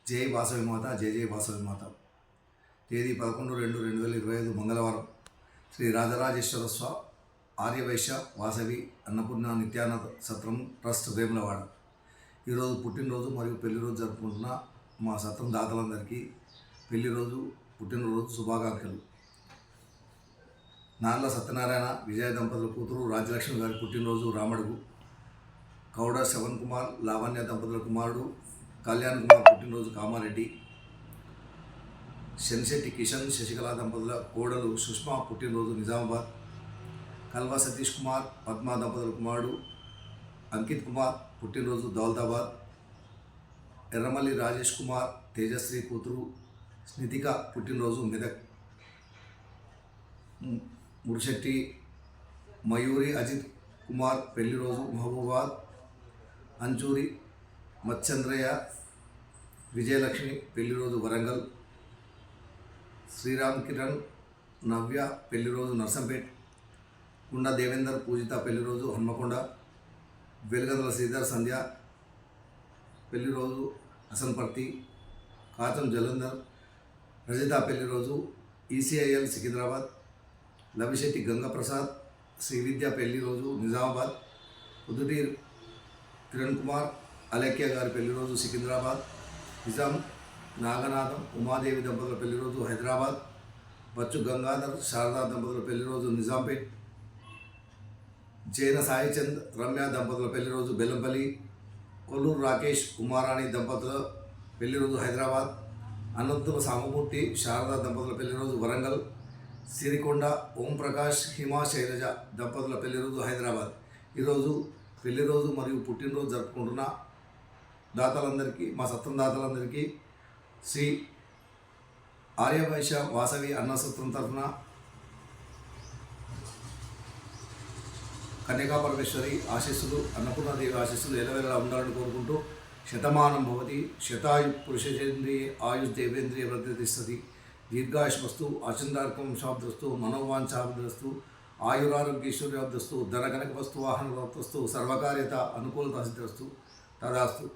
జై వాసవి మాత, జై జై వాసవి మాత. తేదీ 11/2/2025 మంగళవారం. శ్రీ రాజరాజేశ్వర స్వామి ఆర్యవైశ్య వాసవి అన్నపూర్ణ నిత్యానంద సత్రం ట్రస్ట్ వేములవాడ. ఈరోజు పుట్టినరోజు మరియు పెళ్లిరోజు జరుపుకుంటున్న మా సత్రం దాతలందరికీ పెళ్లిరోజు, పుట్టినరోజు శుభాకాంక్షలు. నార్ల సత్యనారాయణ విజయ దంపతుల కూతురు రాజ్యలక్ష్మి గారి పుట్టినరోజు రామడుగు. కౌడ శ్రవణ్ కుమార్ లావణ్య దంపతుల కుమారుడు కళ్యాణ్ కుమార్ పుట్టినరోజు కామారెడ్డి. శనిశెట్టి కిషన్ శశికళ దంపతుల కోడలు సుష్మా పుట్టినరోజు నిజామాబాద్. కల్వ సతీష్ కుమార్ పద్మ దంపతుల కుమారుడు అంకిత్ కుమార్ పుట్టినరోజు దౌలతాబాద్. ఎర్రమల్లి రాజేష్ కుమార్ తేజశ్రీ కూతురు స్నితిక పుట్టినరోజు మెదక్. మురిశెట్టి మయూరి అజిత్ కుమార్ పెళ్లి రోజు మహబూబాద్. అంచూరి మచ్చంద్రయ్య విజయలక్ష్మి పెళ్లి రోజు వరంగల్. శ్రీరామ్ కిరణ్ నవ్య పెళ్లి రోజు నర్సంపేట్. కుండ దేవేందర్ పూజిత పెళ్లి రోజు హన్మకొండ. వెలుగందల శ్రీధర్ సంధ్య పెళ్లి రోజు హసన్పర్తి. కాచం జలంధర్ రజిత పెళ్లి రోజు ఈసీఐఎల్ సికింద్రాబాద్. లవిశెట్టి గంగప్రసాద్ శ్రీవిద్య పెళ్లి రోజు నిజామాబాద్. పొద్దుటి కిరణ్ కుమార్ అలేఖ్య గారి పెళ్లి రోజు సికింద్రాబాద్. నిజాం నాగనాథం ఉమాదేవి దంపతుల పెళ్లి రోజు హైదరాబాద్. బచ్చు గంగాధర్ శారదా దంపతుల పెళ్లి రోజు నిజాంపేట్. జైన సాయిచంద్ రమ్య దంపతుల పెళ్లి రోజు బెల్లంపల్లి. కొల్లూరు రాకేష్ ఉమారాణి దంపతుల పెళ్లి రోజు హైదరాబాద్. అనంతుల సామమూర్తి శారదా దంపతుల పెళ్లి రోజు వరంగల్. సిరికొండ ఓంప్రకాష్ హిమా శైలజ దంపతుల పెళ్లి రోజు హైదరాబాద్. ఈరోజు పెళ్లి రోజు మరియు పుట్టినరోజు జరుపుకుంటున్న దాతలందరికీ, మా సత్రం దాతలందరికీ శ్రీ ఆర్యవైశ్య వాసవి అన్న సత్రం తరఫున కన్యకా పరమేశ్వరి ఆశీస్సులు, అన్నపూర్ణాదేవి ఆశీస్సులు ఎలవేళలా ఉండాలని కోరుకుంటూ శతమానం భవతి శతాయు పురుషేంద్రియ ఆయుష్ దేవేంద్రియ ప్రతిష్టతి దీర్ఘాయుష్మస్తు ఆచందార్కం శాబ్దస్తు మనోవాంఛాబ్దస్తు ఆయురారోగ్యేశ్వర్యాబ్దస్తు ధనకనక వస్తు వాహన వస్తు సర్వకార్యత అనుకూలత సిద్ధస్తు తదాస్తు.